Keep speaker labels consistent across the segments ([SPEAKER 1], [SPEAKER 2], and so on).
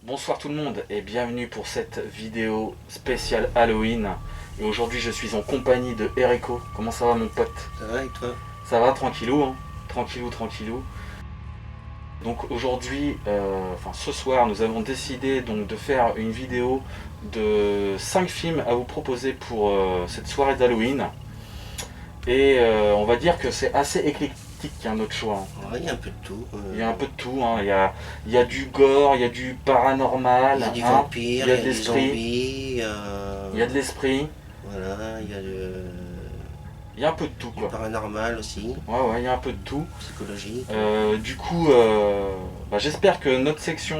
[SPEAKER 1] Bonsoir tout le monde et bienvenue pour cette vidéo spéciale Halloween. Et aujourd'hui je suis en compagnie de Eriko. Comment ça va mon pote?
[SPEAKER 2] Ça va et toi?
[SPEAKER 1] Ça va tranquillou, hein, tranquillou. Donc aujourd'hui, ce soir, nous avons décidé donc de faire une vidéo de 5 films à vous proposer pour cette soirée d'Halloween. Et on va dire que c'est assez éclectique notre choix. Hein.
[SPEAKER 2] Ouais, il y a un peu de tout.
[SPEAKER 1] Il y a un peu de tout, hein. Il y a du gore, il y a du paranormal,
[SPEAKER 2] Il y a du
[SPEAKER 1] hein.
[SPEAKER 2] vampire,
[SPEAKER 1] Il y a
[SPEAKER 2] il y a
[SPEAKER 1] de
[SPEAKER 2] du
[SPEAKER 1] l'esprit,
[SPEAKER 2] zombie,
[SPEAKER 1] il y a de l'esprit,
[SPEAKER 2] voilà, il y a
[SPEAKER 1] il y a un peu de tout
[SPEAKER 2] du
[SPEAKER 1] quoi.
[SPEAKER 2] paranormal aussi,
[SPEAKER 1] Ouais, il y a un peu de tout.
[SPEAKER 2] psychologique.
[SPEAKER 1] Du coup, j'espère que notre section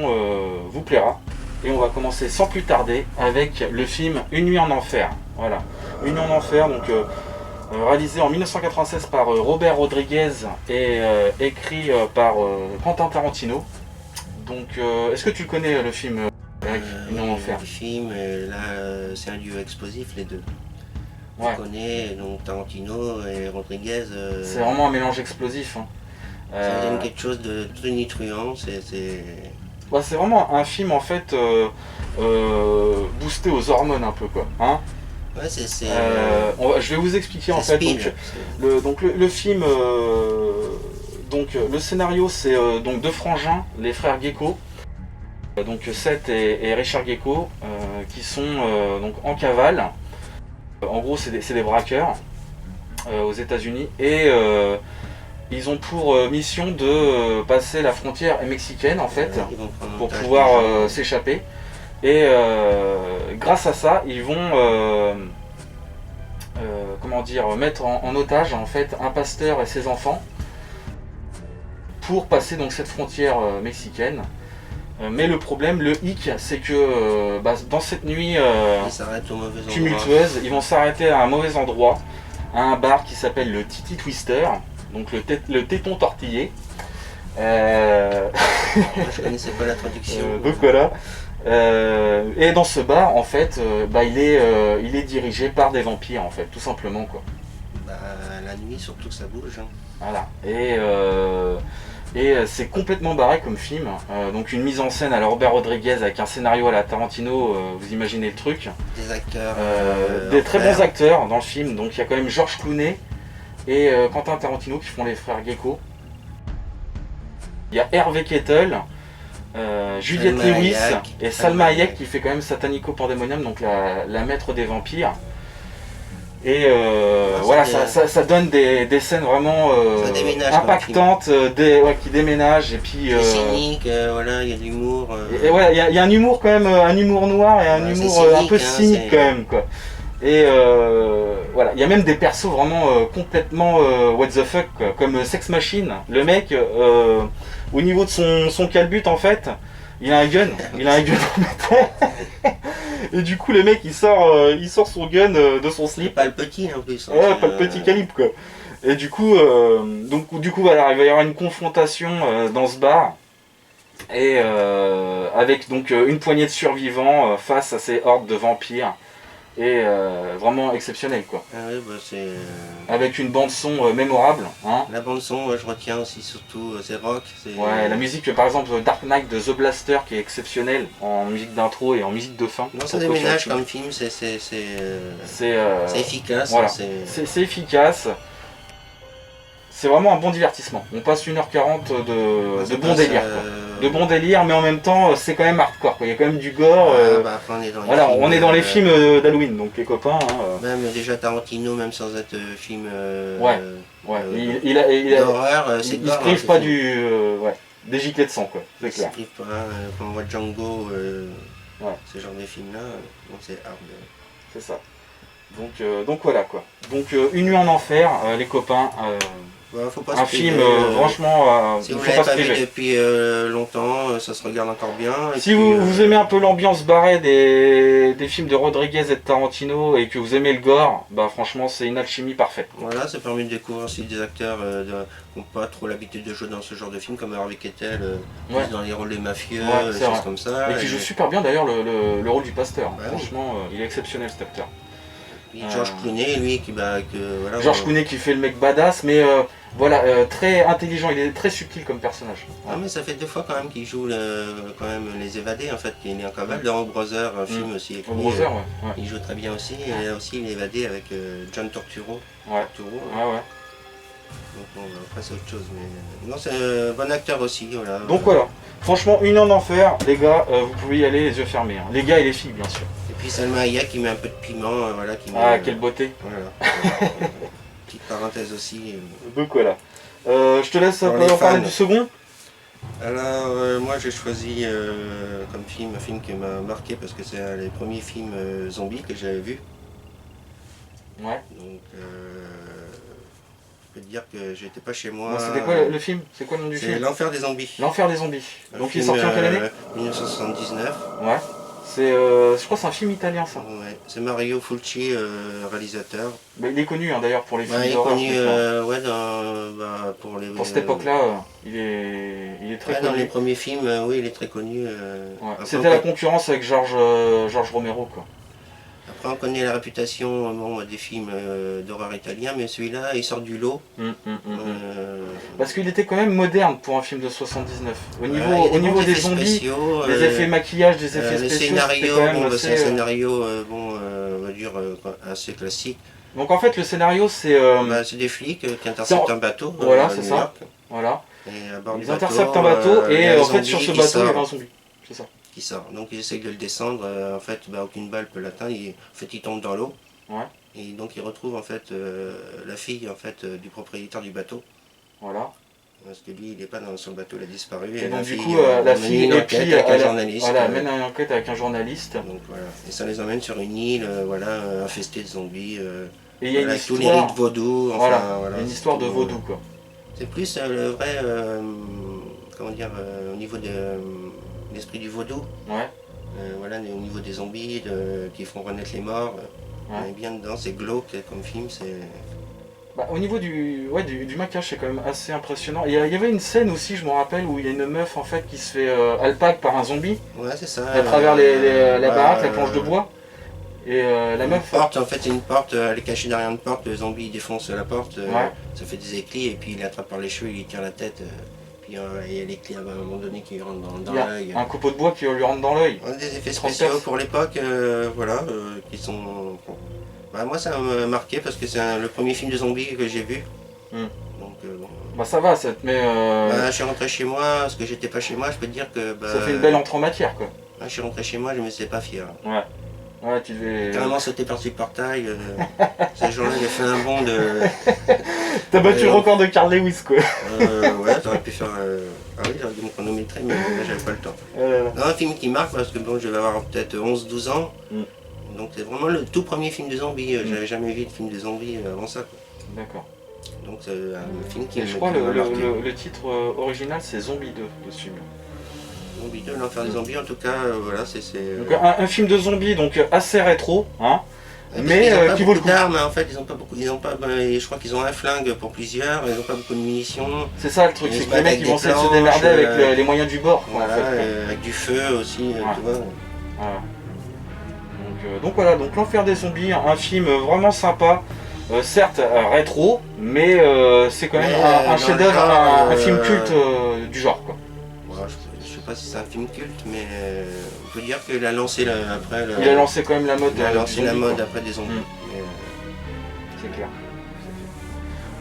[SPEAKER 1] vous plaira. Et on va commencer sans plus tarder avec le film Une nuit en enfer. Voilà, Une nuit en enfer, donc réalisé en 1996 par Robert Rodriguez et écrit par Quentin Tarantino. Donc, est-ce que tu le connais le film Eric, Une nuit en enfer?
[SPEAKER 2] Le film, c'est un duo explosif les deux.
[SPEAKER 1] Ouais.
[SPEAKER 2] Je connais donc Tarantino et Rodriguez.
[SPEAKER 1] C'est vraiment un mélange explosif. Hein.
[SPEAKER 2] Ça donne quelque chose de tonitruant.
[SPEAKER 1] C'est vraiment un film en fait boosté aux hormones un peu quoi. Hein.
[SPEAKER 2] Ouais,
[SPEAKER 1] je vais vous expliquer en fait. Le film, le scénario c'est donc deux frangins, les frères Gecko, donc Seth et Richard Gecko, qui sont donc en cavale. En gros c'est des braqueurs aux États-Unis et ils ont pour mission de passer la frontière mexicaine en fait pour pouvoir s'échapper. Et grâce à ça, ils vont mettre en otage en fait un pasteur et ses enfants pour passer donc cette frontière mexicaine. Mais le problème, le hic, c'est que dans cette nuit tumultueuse, ils vont s'arrêter à un mauvais endroit, à un bar qui s'appelle le Titi Twister, donc le téton tortillé.
[SPEAKER 2] Je connaissais pas la traduction.
[SPEAKER 1] Donc voilà. Et dans ce bar, en fait, il est dirigé par des vampires, en fait, tout simplement quoi.
[SPEAKER 2] La nuit, surtout que ça bouge. Hein.
[SPEAKER 1] Voilà. Et c'est complètement barré comme film. Donc une mise en scène à la Robert Rodriguez avec un scénario à la Tarantino, vous imaginez le truc.
[SPEAKER 2] Des acteurs.
[SPEAKER 1] Des très bons acteurs dans le film. Donc il y a quand même George Clooney et Quentin Tarantino qui font les frères Gecko. Il y a Hervé Kettel. Juliette Lewis et Salma Hayek qui fait quand même Satanico Pandemonium, donc la maître des vampires. Et ça donne des scènes vraiment impactantes, qui déménagent et puis.
[SPEAKER 2] C'est cynique, il y a de l'humour.
[SPEAKER 1] Et ouais, il y a un humour quand même, un humour noir et un humour cynique, un peu cynique quand même quoi. Et il y a même des persos vraiment complètement what the fuck quoi, comme Sex Machine. Le mec, au niveau de son calbut en fait, il a un gun en métal. Et du coup le mec il sort son gun de son slip.
[SPEAKER 2] Pas le petit en plus.
[SPEAKER 1] Ouais, pas le petit calibre quoi. Et du coup, il va y avoir une confrontation dans ce bar. Et avec donc une poignée de survivants face à ces hordes de vampires. Et vraiment exceptionnel quoi.
[SPEAKER 2] Ah oui, c'est...
[SPEAKER 1] Avec une bande son mémorable. Hein.
[SPEAKER 2] La bande son, je retiens aussi surtout, c'est rock.
[SPEAKER 1] Ouais, la musique par exemple Dark Knight de The Blaster qui est exceptionnelle en musique d'intro et en musique de fin.
[SPEAKER 2] Non, ça déménage comme film, c'est efficace.
[SPEAKER 1] Voilà. C'est efficace. C'est vraiment un bon divertissement. On passe 1h40 de bon délire. De bon délire, mais en même temps, c'est quand même hardcore. Quoi. Il y a quand même du gore. On est dans les films d'Halloween, donc les copains.
[SPEAKER 2] Même déjà Tarantino, même sans être film
[SPEAKER 1] d'horreur, il ne se prive pas des giclées de sang, quoi. C'est clair.
[SPEAKER 2] Il ne se prive pas. Quand on voit Django, ce genre de film-là, c'est hard.
[SPEAKER 1] C'est ça. Donc voilà quoi. Donc Une nuit en enfer, les copains.
[SPEAKER 2] Faut pas
[SPEAKER 1] un film, franchement,
[SPEAKER 2] si
[SPEAKER 1] il
[SPEAKER 2] vous
[SPEAKER 1] faut
[SPEAKER 2] l'avez
[SPEAKER 1] pas se priver.
[SPEAKER 2] Vu depuis longtemps, ça se regarde encore bien. Et
[SPEAKER 1] si vous aimez un peu l'ambiance barrée des films de Rodriguez et de Tarantino et que vous aimez le gore, franchement c'est une alchimie parfaite.
[SPEAKER 2] Voilà, ça permet de découvrir aussi des acteurs qui n'ont pas trop l'habitude de jouer dans ce genre de film, comme Harvey Keitel, dans les rôles des mafieux, des choses comme ça.
[SPEAKER 1] Et qui joue super bien d'ailleurs le rôle du pasteur. Franchement, il est exceptionnel cet acteur.
[SPEAKER 2] Puis George Clooney, lui, voilà,
[SPEAKER 1] George Clooney qui fait le mec badass, mais voilà, très intelligent, il est très subtil comme personnage.
[SPEAKER 2] Ah, mais ça fait 2 fois quand même qu'il joue quand même les évadés, en fait, il est en cavale dans Brother, un film aussi écrit.
[SPEAKER 1] Brother, ouais.
[SPEAKER 2] Il joue très bien aussi, et là aussi il est évadé avec John Turturro.
[SPEAKER 1] Ouais. Ouais.
[SPEAKER 2] Donc bon, après c'est autre chose, mais non, c'est un bon acteur aussi, voilà.
[SPEAKER 1] Donc voilà, franchement, Une en enfer, les gars, vous pouvez y aller les yeux fermés, hein. Les gars et les filles, bien sûr.
[SPEAKER 2] Et puis Salma Hayek qui met un peu de piment, voilà.
[SPEAKER 1] Quelle beauté.
[SPEAKER 2] Voilà. Petite parenthèse aussi.
[SPEAKER 1] Donc voilà. Je te laisse parler du second.
[SPEAKER 2] Alors moi j'ai choisi comme film, un film qui m'a marqué parce que c'est un des premiers films zombies que j'avais vu.
[SPEAKER 1] Ouais.
[SPEAKER 2] Donc je peux te dire que j'étais pas chez moi.
[SPEAKER 1] C'était quoi le film? C'est quoi le nom du film?
[SPEAKER 2] C'est L'Enfer des zombies.
[SPEAKER 1] L'Enfer des zombies. Donc il est sorti en quelle année?
[SPEAKER 2] 1979.
[SPEAKER 1] Ouais. Je crois que c'est un film italien ça.
[SPEAKER 2] Ouais. C'est Mario Fulci, réalisateur.
[SPEAKER 1] Mais il est connu hein, d'ailleurs pour les films
[SPEAKER 2] d'horreur. Il est connu
[SPEAKER 1] ouais, pour cette époque-là, il est très connu.
[SPEAKER 2] Dans les premiers films, oui, il est très connu.
[SPEAKER 1] Ouais. C'était la concurrence avec George Romero, quoi.
[SPEAKER 2] Après, on connaît la réputation des films d'horreur italiens, mais celui-là, il sort du lot.
[SPEAKER 1] Parce qu'il était quand même moderne pour un film de 79. Au niveau des zombies, spéciaux, des effets maquillage, des effets spéciaux,
[SPEAKER 2] scénario, c'est un scénario on va dire, assez classique.
[SPEAKER 1] Donc en fait, le scénario, c'est...
[SPEAKER 2] c'est des flics qui interceptent un bateau.
[SPEAKER 1] Voilà, c'est ça. Voilà.
[SPEAKER 2] Et à bord
[SPEAKER 1] ils interceptent un bateau et en fait, sur ce bateau, il y a un zombie. C'est ça.
[SPEAKER 2] Qui sort. Donc ils essayent de le descendre, en fait aucune balle peut l'atteindre, en fait il tombe dans l'eau.
[SPEAKER 1] Ouais.
[SPEAKER 2] Et donc il retrouve en fait la fille en fait du propriétaire du bateau.
[SPEAKER 1] Voilà.
[SPEAKER 2] Parce que lui il n'est pas sur le bateau, il a disparu.
[SPEAKER 1] Et donc du coup la fille
[SPEAKER 2] mène une enquête avec un journaliste.
[SPEAKER 1] Voilà, mène une enquête avec un journaliste.
[SPEAKER 2] Donc voilà. Et ça les emmène sur une île voilà, infestée de zombies.
[SPEAKER 1] Et il y a une histoire...
[SPEAKER 2] tous les rites vaudous.
[SPEAKER 1] Voilà, une histoire de vaudou quoi.
[SPEAKER 2] C'est plus le vrai, comment dire, au niveau de l'esprit du vaudou.
[SPEAKER 1] Ouais.
[SPEAKER 2] Voilà, au niveau des zombies qui font renaître les morts. On est bien dedans, c'est glauque comme film.
[SPEAKER 1] Au niveau du maquillage, c'est quand même assez impressionnant. Il y avait une scène aussi, je me rappelle, où il y a une meuf en fait qui se fait alpague par un zombie.
[SPEAKER 2] Ouais, c'est ça.
[SPEAKER 1] À travers la baraque, la planche de bois. Et la meuf.
[SPEAKER 2] En fait, c'est une porte, elle est cachée derrière une porte, le zombie défonce la porte, ça fait des éclats, et puis il attrape par les cheveux, il lui tire la tête. Puis il y a l'éclat à un moment donné qui lui rentre dans l'œil.
[SPEAKER 1] Un copeau de bois qui lui rentre dans l'œil.
[SPEAKER 2] Des effets spéciaux pour l'époque, voilà, qui sont... moi ça m'a marqué parce que c'est le premier film de zombies que j'ai vu. Donc bon.
[SPEAKER 1] Ça va, ça te met...
[SPEAKER 2] je suis rentré chez moi, parce que j'étais pas chez moi, je peux te dire que...
[SPEAKER 1] ça fait une belle entrée en matière quoi.
[SPEAKER 2] Je suis rentré chez moi, je me suis pas fier.
[SPEAKER 1] Ouais. Ouais, tu devais...
[SPEAKER 2] carrément sauté par-dessus le portail. Ce jour-là, j'ai fait un bond de...
[SPEAKER 1] T'as battu le record de Carl Lewis, quoi.
[SPEAKER 2] Ouais, t'aurais pu faire... Ah oui, j'aurais dû me chronométrer, mais là, j'avais pas le temps. Non, un film qui marque, parce que bon, je vais avoir peut-être 11-12 ans. Donc c'est vraiment le tout premier film de zombies. J'avais jamais vu de film de zombies avant ça.
[SPEAKER 1] D'accord.
[SPEAKER 2] Donc c'est un film qui...
[SPEAKER 1] Et je crois le titre original, c'est Zombie 2, de ce film.
[SPEAKER 2] Zombie 2, L'Enfer des zombies, en tout cas, voilà, c'est...
[SPEAKER 1] Donc un film de zombies, donc assez rétro, hein, mais qui vaut le coup.
[SPEAKER 2] D'armes, en fait, ils ont pas beaucoup, je crois qu'ils ont un flingue pour plusieurs, ils n'ont pas beaucoup de munitions.
[SPEAKER 1] C'est ça le truc, c'est que les mecs ils vont essayer de se démerder avec les moyens du bord.
[SPEAKER 2] Voilà, en fait, avec du feu aussi, tu vois.
[SPEAKER 1] Voilà. Donc voilà, donc L'Enfer des zombies, un film vraiment sympa, certes rétro, mais c'est quand même un chef-d'œuvre, un film culte du genre quoi.
[SPEAKER 2] Je sais pas si c'est un film culte, mais on peut dire qu'il a lancé après...
[SPEAKER 1] Il a lancé quand même la mode.
[SPEAKER 2] Il a lancé la mode après des zombies.
[SPEAKER 1] C'est clair.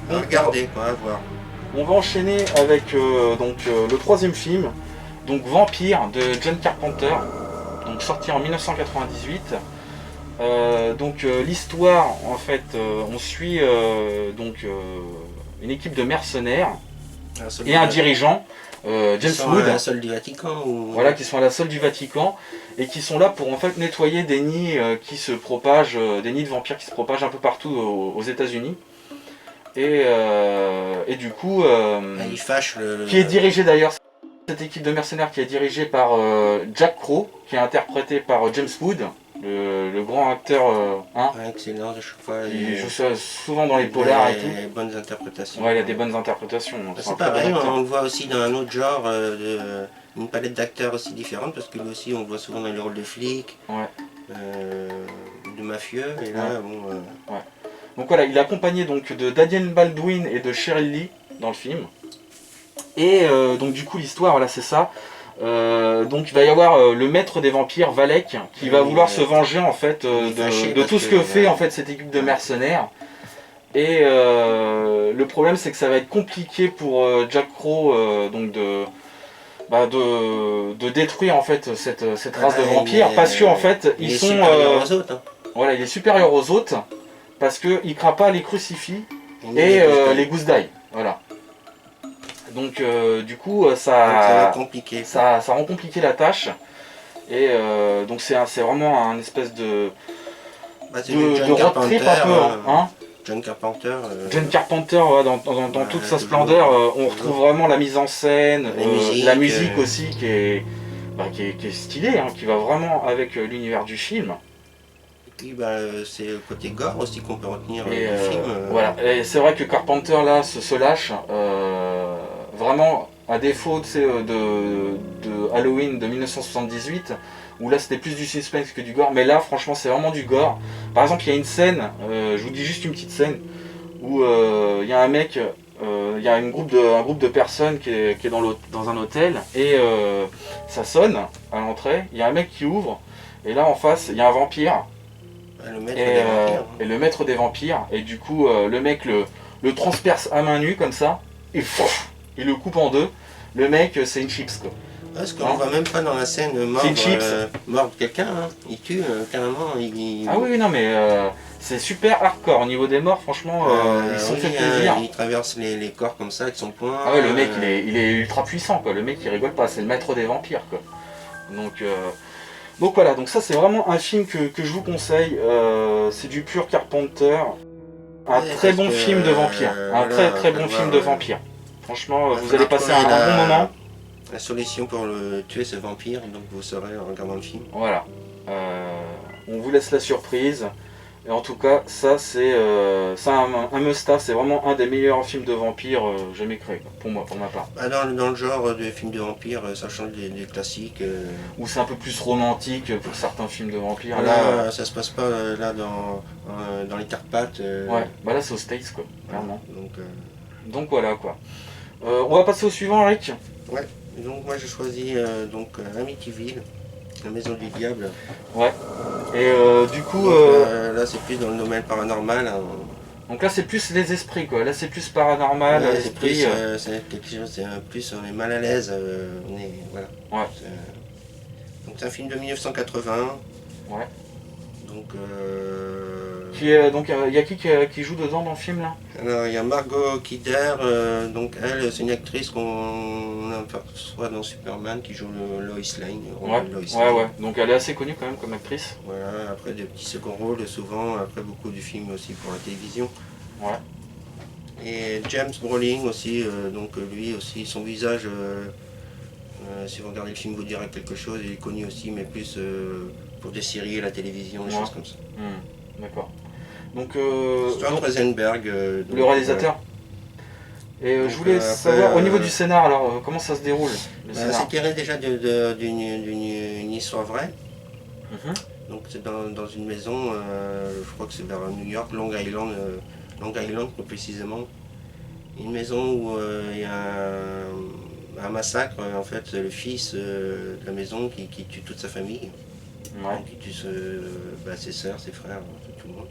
[SPEAKER 2] Regardez quoi, à voir.
[SPEAKER 1] On va enchaîner avec le troisième film, donc Vampire de John Carpenter, donc sorti en 1998. L'histoire, en fait, on suit une équipe de mercenaires et un dirigeant. James Wood,
[SPEAKER 2] à la solde du Vatican
[SPEAKER 1] voilà, qui sont à la solde du Vatican et qui sont là pour en fait nettoyer des nids qui se propagent, des nids de vampires qui se propagent un peu partout aux États-Unis. Et du coup,
[SPEAKER 2] il fâche
[SPEAKER 1] qui est dirigé d'ailleurs, cette équipe de mercenaires qui est dirigée par Jack Crow, qui est interprété par James Wood, le grand acteur.
[SPEAKER 2] Excellent, je crois.
[SPEAKER 1] Il joue souvent dans les polars et tout.
[SPEAKER 2] Il a des bonnes interprétations.
[SPEAKER 1] Ouais, il a des bonnes interprétations.
[SPEAKER 2] C'est pareil, on le voit aussi dans un autre genre, une palette d'acteurs aussi différente, parce que lui aussi on le voit souvent dans les rôles de flics.
[SPEAKER 1] Ouais.
[SPEAKER 2] de mafieux, et là, bon...
[SPEAKER 1] Donc voilà, il est accompagné donc, de Daniel Baldwin et de Cheryl Lee dans le film. Et donc du coup l'histoire, voilà, c'est ça. Donc il va y avoir le maître des vampires, Valek, qui va vouloir se venger en fait de tout ce que fait en fait cette équipe de mercenaires. Et le problème c'est que ça va être compliqué pour Jack Crow donc de détruire en fait cette race de vampires, parce que en fait ils sont
[SPEAKER 2] supérieurs aux autres, hein.
[SPEAKER 1] Voilà, il est supérieur aux autres parce qu'il craint pas les crucifix et les gousses d'ail. Voilà. Donc du coup ça rend compliqué la tâche. Et donc c'est vraiment un espèce de road trip un peu. Hein.
[SPEAKER 2] John Carpenter.
[SPEAKER 1] John Carpenter, ouais, dans toute sa splendeur, on retrouve vraiment la mise en scène, la musique aussi qui est stylée, hein, qui va vraiment avec l'univers du film.
[SPEAKER 2] Et puis c'est le côté gore aussi qu'on peut retenir du film.
[SPEAKER 1] Voilà, et c'est vrai que Carpenter là se lâche, vraiment à défaut de Halloween de 1978, où là c'était plus du suspense que du gore, mais là franchement c'est vraiment du gore. Par exemple il y a une scène, je vous dis juste une petite scène, où il y a un mec, il y a un groupe de personnes qui est dans un hôtel, et ça sonne à l'entrée, il y a un mec qui ouvre, et là en face il y a un vampire. Et le maître des vampires, et du coup le mec le transperce à main nue comme ça, et il le coupe en deux. Le mec c'est une chips quoi.
[SPEAKER 2] Parce qu'on voit même pas dans la scène mordre quelqu'un, hein. Il tue carrément.
[SPEAKER 1] Ah oui non mais c'est super hardcore au niveau des morts, franchement ils sont fait plaisir.
[SPEAKER 2] Il traverse les corps comme ça avec son poing.
[SPEAKER 1] Ah ouais, le mec il est ultra puissant quoi, le mec il rigole pas, c'est le maître des vampires quoi. Donc voilà, donc ça c'est vraiment un film que je vous conseille, c'est du pur Carpenter, un très bon film de vampire, très bon film de vampire. Franchement, vous allez passer un bon moment.
[SPEAKER 2] La solution pour tuer ce vampire, donc vous saurez en regardant le film.
[SPEAKER 1] Voilà, on vous laisse la surprise. Et en tout cas, ça c'est un must-have, c'est vraiment un des meilleurs films de vampires jamais créés, pour moi, pour ma part.
[SPEAKER 2] Dans le genre de films de vampires, ça change des classiques.
[SPEAKER 1] Où c'est un peu plus romantique pour certains films de vampires.
[SPEAKER 2] Là, ça se passe pas là dans les Carpates.
[SPEAKER 1] Ouais, là c'est aux States quoi, clairement. Donc voilà quoi. On va passer au suivant, Eric.
[SPEAKER 2] Ouais, donc moi j'ai choisi Amityville. La maison du diable.
[SPEAKER 1] Ouais. Et du coup...
[SPEAKER 2] là c'est plus dans le domaine paranormal. Hein.
[SPEAKER 1] Donc là c'est plus les esprits quoi, là c'est plus paranormal,
[SPEAKER 2] ouais,
[SPEAKER 1] esprit...
[SPEAKER 2] c'est quelque chose, c'est plus on est mal à l'aise, voilà.
[SPEAKER 1] Ouais.
[SPEAKER 2] Donc c'est un film de 1980.
[SPEAKER 1] Ouais.
[SPEAKER 2] Donc...
[SPEAKER 1] donc il y a qui joue dedans dans le film là?
[SPEAKER 2] Alors il y a Margot Kidder, donc elle c'est une actrice qu'on aperçoit dans Superman qui joue Lois Lane.
[SPEAKER 1] Ouais, donc elle est assez connue quand même comme actrice.
[SPEAKER 2] Voilà, après des petits seconds rôles souvent, après beaucoup du film aussi pour la télévision.
[SPEAKER 1] Ouais.
[SPEAKER 2] Et James Brolin aussi, donc lui aussi son visage, si vous regardez le film vous direz quelque chose, il est connu aussi mais plus pour des séries, la télévision, des choses comme ça.
[SPEAKER 1] D'accord. Donc,
[SPEAKER 2] Stuart Rosenberg,
[SPEAKER 1] le réalisateur. Et je voulais savoir, au niveau du scénar, alors comment ça se déroule
[SPEAKER 2] c'est tiré déjà d'une histoire vraie. Donc c'est dans une maison, je crois que c'est vers New York, Long Island plus précisément. Une maison où il y a un massacre, en fait, le fils de la maison qui tue toute sa famille.
[SPEAKER 1] Ouais.
[SPEAKER 2] Qui tue ses sœurs, ses frères, tout le monde.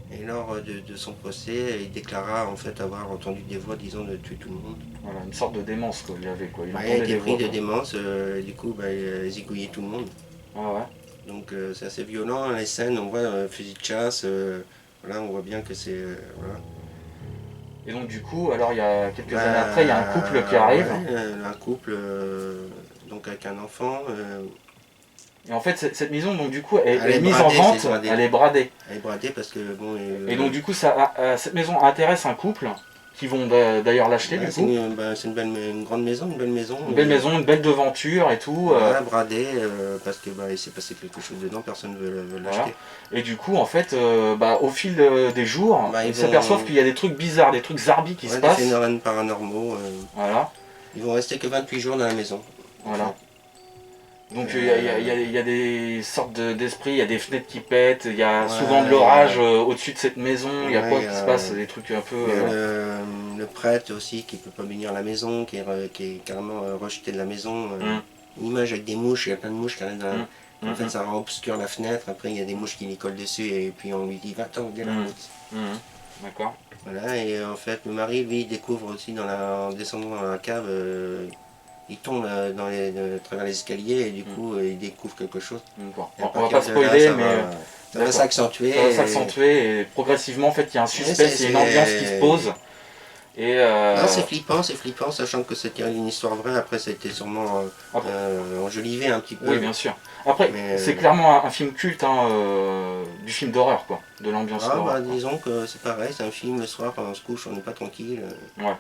[SPEAKER 2] Et lors de son procès, il déclara en fait avoir entendu des voix disant de tuer tout le monde.
[SPEAKER 1] Voilà, une sorte de démence quoi, il avait quoi.
[SPEAKER 2] Il a été pris de démence, du coup il zigouillait tout le monde.
[SPEAKER 1] Ah ouais.
[SPEAKER 2] Donc c'est assez violent, les scènes, on voit fusil de chasse, voilà, on voit bien que c'est... voilà.
[SPEAKER 1] Et donc du coup, alors il y a quelques années après, il y a un couple qui arrive.
[SPEAKER 2] Ouais, un couple donc avec un enfant.
[SPEAKER 1] Et en fait, cette maison, donc du coup, elle est mise en vente, elle est bradée.
[SPEAKER 2] Elle est bradée parce que bon.
[SPEAKER 1] Et donc du coup, cette maison intéresse un couple qui vont d'ailleurs l'acheter du coup.
[SPEAKER 2] C'est une grande maison, une belle maison.
[SPEAKER 1] Une belle maison, une belle devanture et tout.
[SPEAKER 2] Voilà, bradée parce que il s'est passé quelque chose dedans, personne ne veut l'acheter. Voilà.
[SPEAKER 1] Et du coup, en fait, au fil des jours, ils s'aperçoivent qu'il y a des trucs bizarres, des trucs zarbi qui se passent.
[SPEAKER 2] Des phénomènes paranormaux.
[SPEAKER 1] Voilà.
[SPEAKER 2] Ils vont rester que 28 jours dans la maison.
[SPEAKER 1] Voilà. Donc il y a des sortes d'esprits, il y a des fenêtres qui pètent, il y a souvent de l'orage au-dessus de cette maison, il y a quoi qui se passe, des trucs un peu...
[SPEAKER 2] Le prêtre aussi qui peut pas bénir la maison, qui est carrément rejeté de la maison. Une image avec des mouches, il y a plein de mouches qui arrivent dans... En fait ça obscure la fenêtre, après il y a des mouches qui lui collent dessus et puis on lui dit va-t'en, viens là.
[SPEAKER 1] D'accord.
[SPEAKER 2] Voilà, et en fait le mari lui découvre aussi en descendant dans la cave, il tombe à travers les escaliers et du coup il découvre quelque chose.
[SPEAKER 1] On va pas spoiler, mais
[SPEAKER 2] ça va s'accentuer.
[SPEAKER 1] Ça va s'accentuer et progressivement en fait il y a un suspense, il y a une ambiance qui se pose. Et
[SPEAKER 2] c'est flippant, sachant que c'était une histoire vraie, après ça a été sûrement enjolivé un petit peu.
[SPEAKER 1] Oui bien sûr. Après c'est clairement un film culte du film d'horreur quoi, de l'ambiance d'horreur.
[SPEAKER 2] Disons que c'est pareil, c'est un film le soir quand on se couche, on n'est pas tranquille.
[SPEAKER 1] Ouais.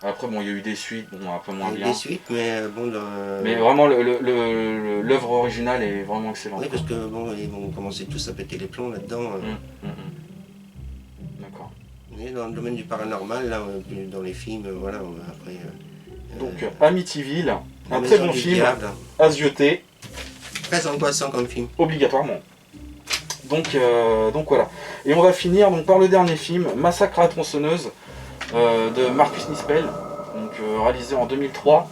[SPEAKER 1] Après bon il y a eu des suites, un peu moins bien.
[SPEAKER 2] Il y a eu des suites mais bon...
[SPEAKER 1] Mais vraiment l'œuvre originale est vraiment excellente.
[SPEAKER 2] Oui parce que bon ils vont commencer tous à péter les plombs là-dedans.
[SPEAKER 1] D'accord.
[SPEAKER 2] Mais dans le domaine du paranormal, là, dans les films, voilà, après...
[SPEAKER 1] Donc Amityville, un très bon film, à se jeter.
[SPEAKER 2] Très angoissant comme film.
[SPEAKER 1] Obligatoirement. Donc voilà. Et on va finir par le dernier film, Massacre à la tronçonneuse, de Marcus Nispel, réalisé en 2003.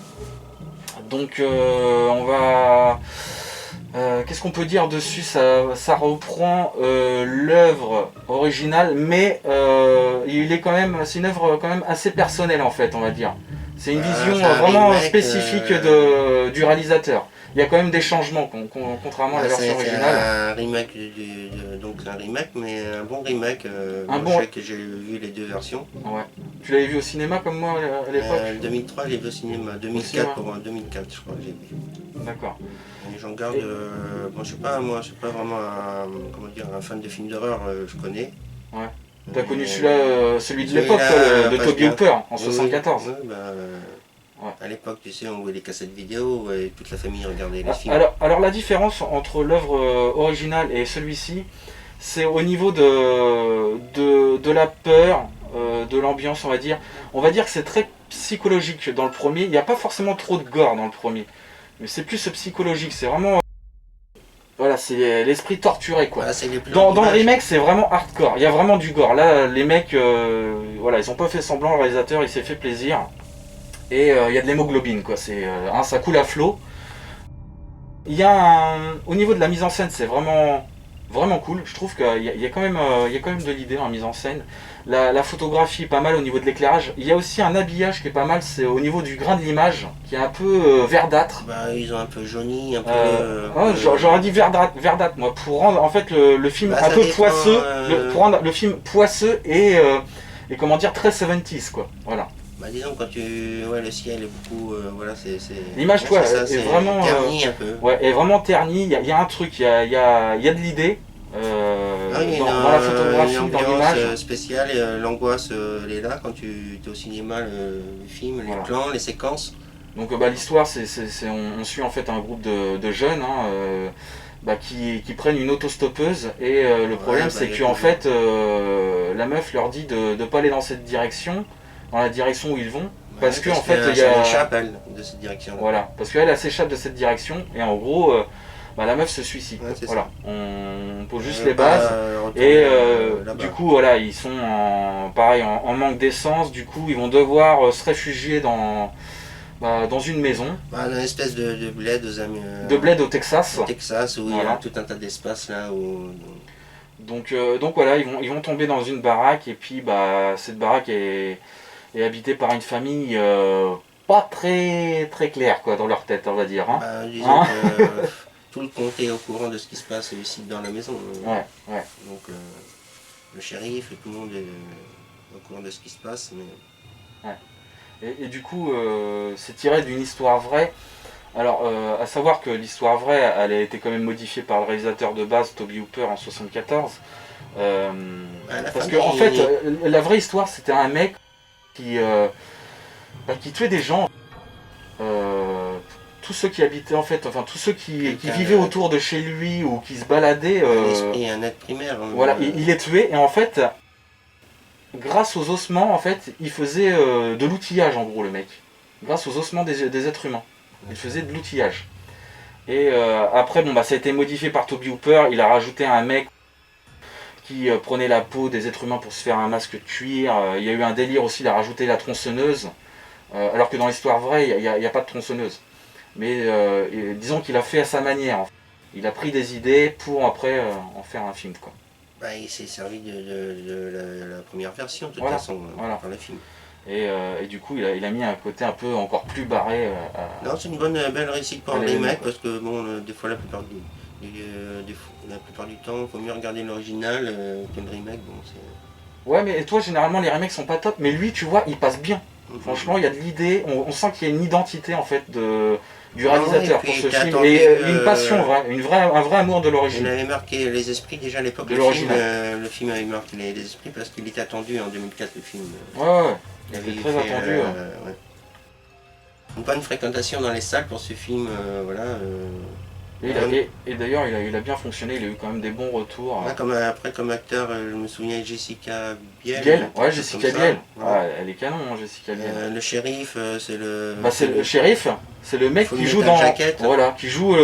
[SPEAKER 1] Donc on va... qu'est-ce qu'on peut dire dessus, ça reprend l'œuvre originale, mais c'est une œuvre quand même assez personnelle en fait, on va dire. C'est une vision vraiment spécifique du réalisateur. Il y a quand même des changements, contrairement à la version originale.
[SPEAKER 2] C'est un remake, donc c'est un remake, mais un bon remake. Je sais que j'ai vu les deux versions.
[SPEAKER 1] Ouais. Tu l'avais vu au cinéma comme moi à l'époque
[SPEAKER 2] 2003, je l'ai vu au cinéma. 2004 pour 2004, je crois que j'ai vu.
[SPEAKER 1] D'accord.
[SPEAKER 2] J'en garde... je suis pas vraiment un fan de films d'horreur, je connais.
[SPEAKER 1] Ouais. T'as connu celui de l'époque, de Tobe Hooper, en 74.
[SPEAKER 2] À l'époque, tu sais, on voyait les cassettes vidéo et toute la famille regardait les films.
[SPEAKER 1] Alors la différence entre l'œuvre originale et celui-ci, c'est au niveau de la peur, de l'ambiance, on va dire. On va dire que c'est très psychologique dans le premier. Il n'y a pas forcément trop de gore dans le premier. Mais c'est plus psychologique, c'est vraiment... Voilà, c'est l'esprit torturé quoi. Dans le remake, c'est vraiment hardcore. Il y a vraiment du gore. Là, les mecs, ils ont pas fait semblant. Le réalisateur, il s'est fait plaisir. Et il y a de l'hémoglobine quoi. Ça coule à flot. Il y a au niveau de la mise en scène, c'est vraiment cool. Je trouve qu'il y a quand même de l'idée dans la mise en scène. La photographie est pas mal au niveau de l'éclairage. Il y a aussi un habillage qui est pas mal, c'est au niveau du grain de l'image, qui est un peu verdâtre.
[SPEAKER 2] Ils ont un peu jauni, un peu...
[SPEAKER 1] J'aurais dit verdâtre, moi, pour rendre en fait le film un peu poisseux, pour rendre le film poisseux et comment dire, très 70s, quoi. Voilà.
[SPEAKER 2] Disons quand le ciel est beaucoup...
[SPEAKER 1] l'image, toi, est vraiment...
[SPEAKER 2] terni un peu.
[SPEAKER 1] Ouais, est vraiment terni, il y a un truc, il y a de l'idée. Dans la photographie, dans l'image
[SPEAKER 2] spéciale, l'angoisse elle est là quand tu es au cinéma, le film, les plans, les séquences.
[SPEAKER 1] Donc l'histoire, on suit en fait un groupe de jeunes qui prennent une autostoppeuse et le problème c'est que en fait la meuf leur dit de ne pas aller dans cette direction, dans la direction où ils vont. Parce qu'en fait il y a...
[SPEAKER 2] Elle s'échappe de cette direction.
[SPEAKER 1] Voilà, parce qu'elle s'échappe de cette direction et en gros... la meuf se suicide. Voilà. On pose juste les bases. Et du coup, voilà, ils sont en manque d'essence. Du coup, ils vont devoir se réfugier dans une maison.
[SPEAKER 2] Dans une espèce de bled
[SPEAKER 1] de bled au Texas.
[SPEAKER 2] Où il y a tout un tas d'espace là où...
[SPEAKER 1] Donc voilà, ils vont tomber dans une baraque et puis cette baraque est habitée par une famille pas très très claire quoi dans leur tête, on va dire.
[SPEAKER 2] Disons que tout le comté est au courant de ce qui se passe ici dans la maison. Donc le shérif et tout le monde est au courant de ce qui se passe.
[SPEAKER 1] Et du coup, c'est tiré d'une histoire vraie. Alors, à savoir que l'histoire vraie, elle a été quand même modifiée par le réalisateur de base, Tobe Hooper, en 1974. Parce que en fait, la vraie histoire, c'était un mec qui tuait des gens. Tous ceux qui habitaient en fait, tous ceux qui vivaient autour de chez lui ou qui se baladaient.
[SPEAKER 2] Un être primaire.
[SPEAKER 1] Voilà, il les tuait et en fait, grâce aux ossements, en fait, il faisait de l'outillage en gros le mec. Grâce aux ossements des êtres humains, il faisait de l'outillage. Et après, bon, bah, ça a été modifié par Toby Hooper. Il a rajouté un mec qui prenait la peau des êtres humains pour se faire un masque de cuir. Il y a eu un délire aussi, il a rajouté la tronçonneuse. Alors que dans l'histoire vraie, il n'y a pas de tronçonneuse. Mais disons qu'il a fait à sa manière. Il a pris des idées pour après en faire un film, quoi.
[SPEAKER 2] Bah, il s'est servi de la première version, de toute
[SPEAKER 1] Voilà,
[SPEAKER 2] façon,
[SPEAKER 1] voilà.
[SPEAKER 2] par le film.
[SPEAKER 1] Et du coup, il a mis un côté un peu encore plus barré.
[SPEAKER 2] Non, c'est une belle réussite pour le remake, parce que bon, des fois, la plupart du temps, il faut mieux regarder l'original que le remake. Bon,
[SPEAKER 1] ouais, mais toi, généralement, les remakes sont pas top, mais lui, tu vois, il passe bien. Franchement, il y a de l'idée, on sent qu'il y a une identité en fait du réalisateur pour ce film, et une passion, un vrai amour de l'origine.
[SPEAKER 2] Il avait marqué les esprits déjà à l'époque, le film avait marqué les esprits parce qu'il était attendu en 2004, le film.
[SPEAKER 1] Ouais, il avait très attendu.
[SPEAKER 2] Ouais. Une bonne fréquentation dans les salles pour ce film, voilà.
[SPEAKER 1] Et d'ailleurs, il a bien fonctionné, il a eu quand même des bons retours.
[SPEAKER 2] Ouais, après, comme acteur, je me souviens de Jessica Biel.
[SPEAKER 1] Ouais, Jessica Biel. Ouais, elle est canon, hein, Jessica Biel.
[SPEAKER 2] Le shérif, c'est le.
[SPEAKER 1] Bah, c'est le shérif, c'est le mec qui joue dans. Voilà, qui joue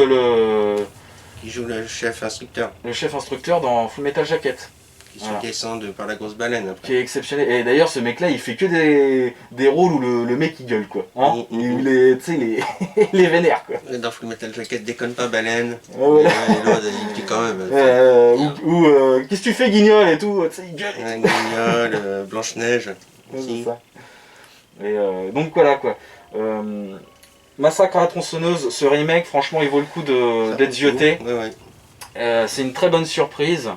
[SPEAKER 2] Qui joue le chef instructeur.
[SPEAKER 1] Le chef instructeur dans Full Metal Jacket.
[SPEAKER 2] Qui se descend par la grosse baleine après.
[SPEAKER 1] Qui est exceptionnel. Et d'ailleurs, ce mec-là, il fait que des rôles où le mec il gueule, quoi. Hein, il est vénère, quoi.
[SPEAKER 2] Dans Full Metal Jacket, déconne pas, baleine.
[SPEAKER 1] Voilà.
[SPEAKER 2] Et l'autre, il dit quand même.
[SPEAKER 1] Qu'est-ce que tu fais, Guignol et tout, tu sais, il gueule.
[SPEAKER 2] Guignol, Blanche-Neige.
[SPEAKER 1] C'est ça. Et donc voilà, quoi. Massacre à la tronçonneuse, ce remake, franchement, il vaut le coup d'être zioté.
[SPEAKER 2] Ouais.
[SPEAKER 1] C'est une très bonne surprise.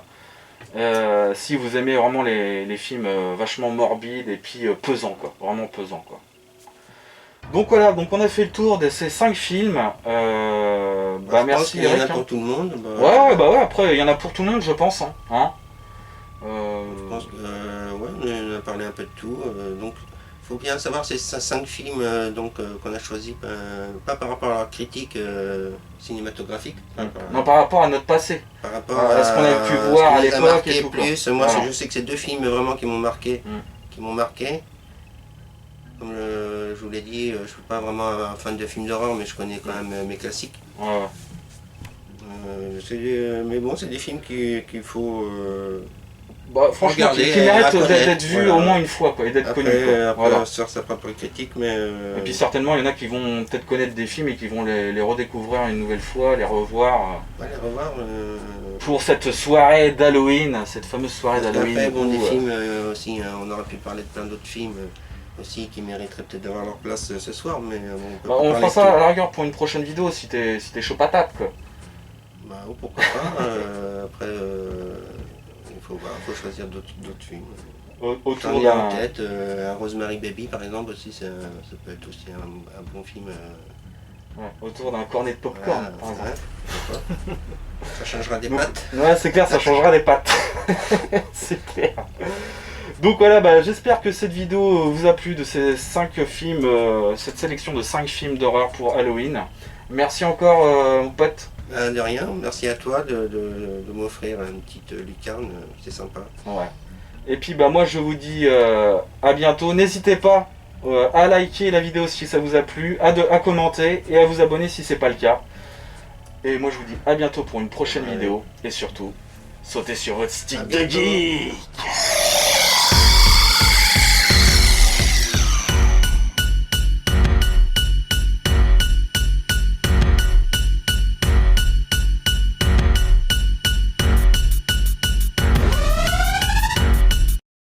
[SPEAKER 1] Si vous aimez vraiment les films vachement morbides et puis pesants, quoi, vraiment pesants, quoi. Donc voilà, donc on a fait le tour de ces 5 films. Merci Eric.
[SPEAKER 2] Il y en a pour tout le monde.
[SPEAKER 1] Ouais, après il y en a pour tout le monde, je pense. Hein.
[SPEAKER 2] Je pense que on a parlé un peu de tout. Donc il faut bien savoir ces 5 films qu'on a choisis, pas par rapport à la critique cinématographique.
[SPEAKER 1] Non, par rapport à notre passé.
[SPEAKER 2] Par rapport
[SPEAKER 1] à ce qu'on a pu voir à l'époque et tout.
[SPEAKER 2] Plus. Moi, je sais que c'est 2 films vraiment qui m'ont marqué. Comme je vous l'ai dit, je ne suis pas vraiment un fan de films d'horreur, mais je connais quand même mes classiques.
[SPEAKER 1] Ouais.
[SPEAKER 2] Mais bon, c'est des films qu'il faut
[SPEAKER 1] franchement, qui méritent d'être vus au moins une fois, quoi, et d'être connus.
[SPEAKER 2] Après, faire sa propre critique, mais...
[SPEAKER 1] Et puis certainement, il y en a qui vont peut-être connaître des films et qui vont les redécouvrir une nouvelle fois, les revoir. Pour cette soirée d'Halloween, cette fameuse soirée d'Halloween.
[SPEAKER 2] Après, des films aussi, on aurait pu parler de plein d'autres films aussi qui mériteraient peut-être d'avoir leur place ce soir, mais
[SPEAKER 1] on fera ça à la rigueur pour une prochaine vidéo si t'es chaud patate, quoi.
[SPEAKER 2] Pourquoi pas. Après, il faut choisir d'autres films.
[SPEAKER 1] Autour
[SPEAKER 2] d'un... en tête, un Rosemary Baby par exemple aussi, ça peut être aussi un bon film.
[SPEAKER 1] Autour d'un cornet de popcorn, par exemple.
[SPEAKER 2] Ça changera des pâtes.
[SPEAKER 1] Ouais, c'est clair, ça changera des pâtes. C'est clair. Donc voilà, j'espère que cette vidéo vous a plu de ces 5 films, cette sélection de 5 films d'horreur pour Halloween. Merci encore, mon pote.
[SPEAKER 2] De rien, merci à toi de m'offrir une petite lucarne, c'est sympa.
[SPEAKER 1] Ouais. Et puis moi je vous dis à bientôt. N'hésitez pas à liker la vidéo si ça vous a plu, à commenter et à vous abonner si c'est pas le cas. Et moi je vous dis à bientôt pour une prochaine vidéo. Et surtout, sautez sur votre stick de geek.